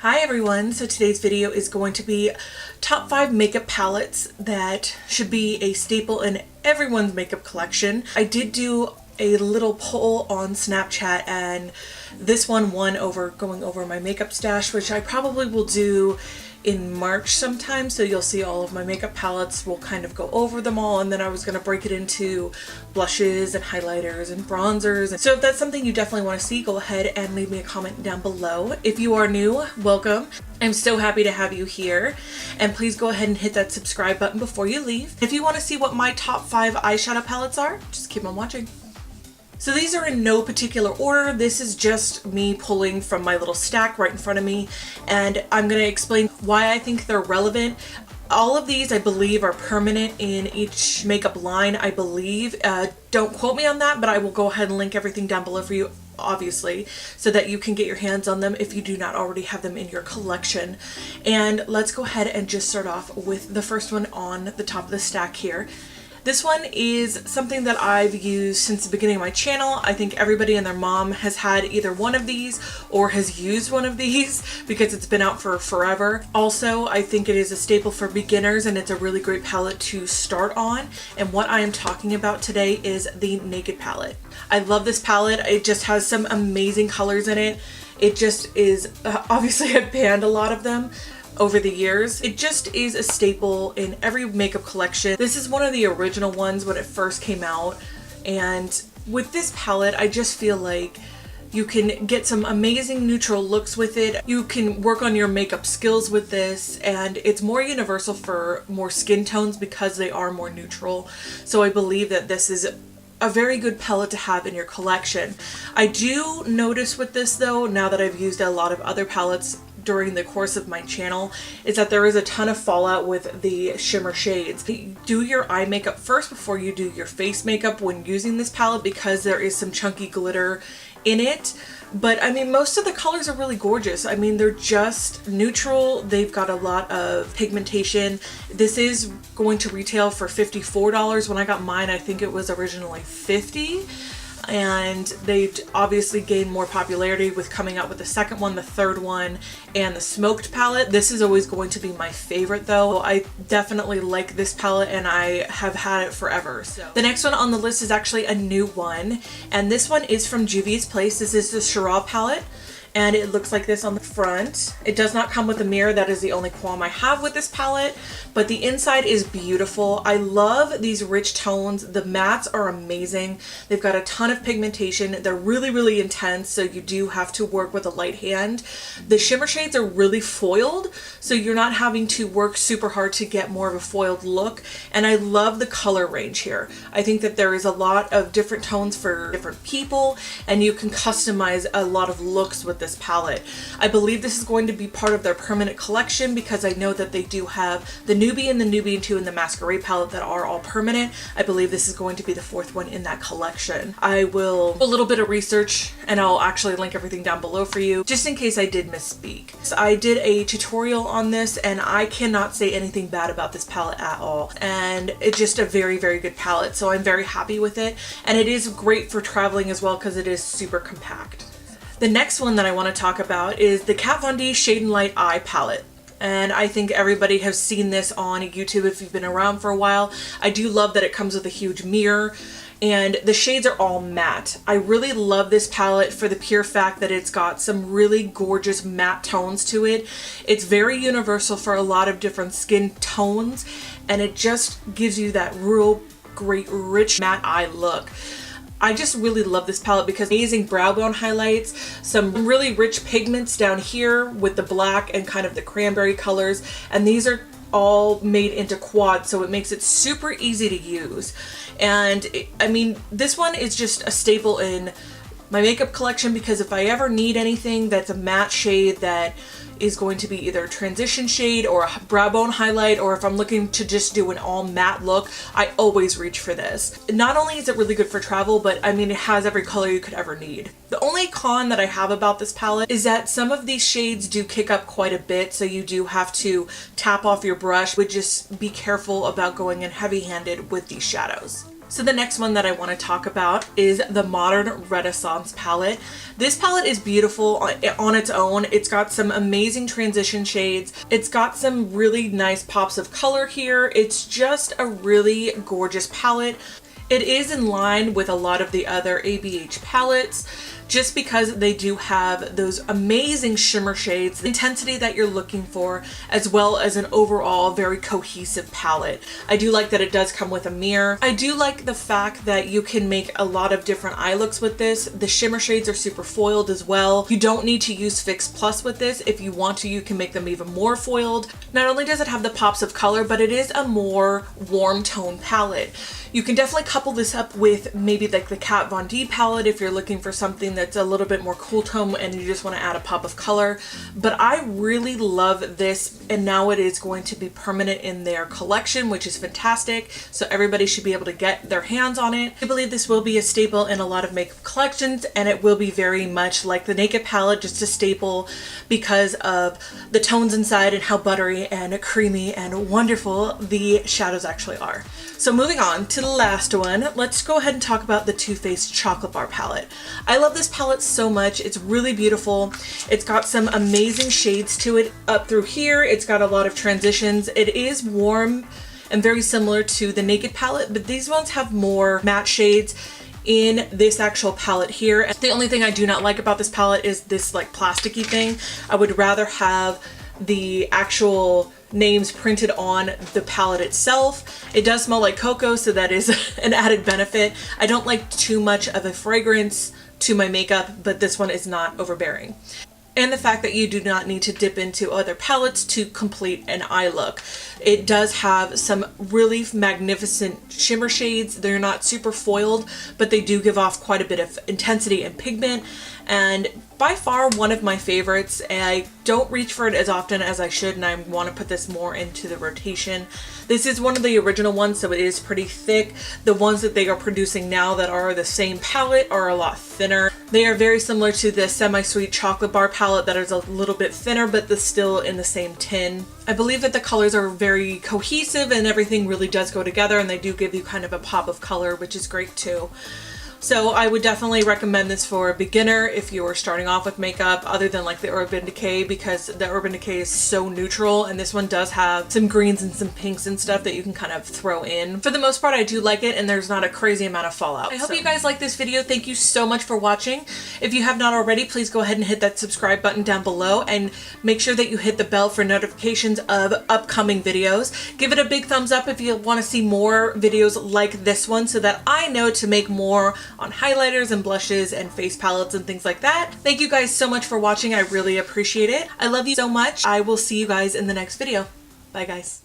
Hi everyone, so today's video is going to be top 5 makeup palettes that should be a staple in everyone's makeup collection. I did do a little poll on Snapchat and this one won over going over my makeup stash, which I probably will do in March sometime, so you'll see all of my makeup palettes. We'll kind of go over them all, and then I was going to break it into blushes and highlighters and bronzers. And so if that's something you definitely want to see, go ahead and leave me a comment down below. If you are new, welcome. I'm so happy to have you here, and please go ahead and hit that subscribe button before you leave. If you want to see what my top 5 eyeshadow palettes are, just keep on watching. So these are in no particular order. This is just me pulling from my little stack right in front of me, and I'm going to explain why I think they're relevant. All of these I believe are permanent in each makeup line, I believe. Don't quote me on that, but I will go ahead and link everything down below for you, obviously, so that you can get your hands on them if you do not already have them in your collection. And let's go ahead and just start off with the first one on the top of the stack here. This one is something that I've used since the beginning of my channel. I think everybody and their mom has had either one of these or has used one of these because it's been out for forever. Also, I think it is a staple for beginners and it's a really great palette to start on. And what I am talking about today is the Naked palette. I love this palette. It just has some amazing colors in it. It just is, obviously I've banned a lot of them over the years. It just is a staple in every makeup collection. This is one of the original ones when it first came out, and with this palette I just feel like you can get some amazing neutral looks with it. You can work on your makeup skills with this, and it's more universal for more skin tones because they are more neutral. So I believe that this is a very good palette to have in your collection. I do notice with this though, now that I've used a lot of other palettes during the course of my channel, is that there is a ton of fallout with the shimmer shades. Do your eye makeup first before you do your face makeup when using this palette, because there is some chunky glitter in it. But I mean, most of the colors are really gorgeous. I mean, they're just neutral. They've got a lot of pigmentation. This is going to retail for $54. When I got mine, I think it was originally $50. And they've obviously gained more popularity with coming out with the second one, the third one, and the smoked palette. This is always going to be my favorite though. I definitely like this palette and I have had it forever. So the next one on the list is actually a new one, and this one is from Juvia's Place. This is the Shiraz palette, and it looks like this on the front. It does not come with a mirror. That is the only qualm I have with this palette, but the inside is beautiful. I love these rich tones. The mattes are amazing. They've got a ton of pigmentation. They're really, really intense, so you do have to work with a light hand. The shimmer shades are really foiled, so you're not having to work super hard to get more of a foiled look. And I love the color range here. I think that there is a lot of different tones for different people, and you can customize a lot of looks with this palette. I believe this is going to be part of their permanent collection because I know that they do have the Newbie and the Nubian 2 and the Masquerade palette that are all permanent. I believe this is going to be the fourth one in that collection. I will do a little bit of research and I'll actually link everything down below for you just in case I did misspeak. So I did a tutorial on this and I cannot say anything bad about this palette at all, and it's just a very, very good palette, so I'm very happy with it, and it is great for traveling as well because it is super compact. The next one that I want to talk about is the Kat Von D Shade and Light Eye palette. And I think everybody has seen this on YouTube if you've been around for a while. I do love that it comes with a huge mirror and the shades are all matte. I really love this palette for the pure fact that it's got some really gorgeous matte tones to it. It's very universal for a lot of different skin tones, and it just gives you that real great rich matte eye look. I just really love this palette because amazing brow bone highlights, some really rich pigments down here with the black and kind of the cranberry colors, and these are all made into quads, so it makes it super easy to use. And I mean, this one is just a staple in my makeup collection because if I ever need anything that's a matte shade that is going to be either a transition shade or a brow bone highlight, or if I'm looking to just do an all matte look, I always reach for this. Not only is it really good for travel, but I mean, it has every color you could ever need. The only con that I have about this palette is that some of these shades do kick up quite a bit, so you do have to tap off your brush. Would just be careful about going in heavy-handed with these shadows. So the next one that I want to talk about is the Modern Renaissance palette. This palette is beautiful on its own. It's got some amazing transition shades. It's got some really nice pops of color here. It's just a really gorgeous palette. It is in line with a lot of the other ABH palettes just because they do have those amazing shimmer shades, the intensity that you're looking for, as well as an overall very cohesive palette. I do like that it does come with a mirror. I do like the fact that you can make a lot of different eye looks with this. The shimmer shades are super foiled as well. You don't need to use Fix Plus with this. If you want to, you can make them even more foiled. Not only does it have the pops of color, but it is a more warm tone palette. You can definitely couple this up with maybe like the Kat Von D palette if you're looking for something that's a little bit more cool tone and you just want to add a pop of color. But I really love this, and now it is going to be permanent in their collection, which is fantastic. So everybody should be able to get their hands on it. I believe this will be a staple in a lot of makeup collections, and it will be very much like the Naked palette, just a staple because of the tones inside and how buttery and creamy and wonderful the shadows actually are. So moving on to the last one, let's go ahead and talk about the Too Faced Chocolate Bar palette. I love this palette so much. It's really beautiful. It's got some amazing shades to it up through here. It's got a lot of transitions. It is warm and very similar to the Naked palette, but these ones have more matte shades in this actual palette here. The only thing I do not like about this palette is this like plasticky thing. I would rather have the actual names printed on the palette itself. It does smell like cocoa, so that is an added benefit. I don't like too much of a fragrance to my makeup, but this one is not overbearing. And the fact that you do not need to dip into other palettes to complete an eye look. It does have some really magnificent shimmer shades. They're not super foiled, but they do give off quite a bit of intensity and pigment. And by far one of my favorites. I don't reach for it as often as I should, and I want to put this more into the rotation. This is one of the original ones, so it is pretty thick. The ones that they are producing now that are the same palette are a lot thinner. They are very similar to the Semi-Sweet Chocolate Bar palette that is a little bit thinner, but they're still in the same tin. I believe that the colors are very cohesive and everything really does go together, and they do give you kind of a pop of color, which is great too. So I would definitely recommend this for a beginner if you are starting off with makeup, other than like the Urban Decay, because the Urban Decay is so neutral, and this one does have some greens and some pinks and stuff that you can kind of throw in. For the most part, I do like it, and there's not a crazy amount of fallout. I hope you guys like this video. Thank you so much for watching. If you have not already, please go ahead and hit that subscribe button down below, and make sure that you hit the bell for notifications of upcoming videos. Give it a big thumbs up if you want to see more videos like this one, so that I know to make more on highlighters and blushes and face palettes and things like that. Thank you guys so much for watching. I really appreciate it. I love you so much. I will see you guys in the next video. Bye guys.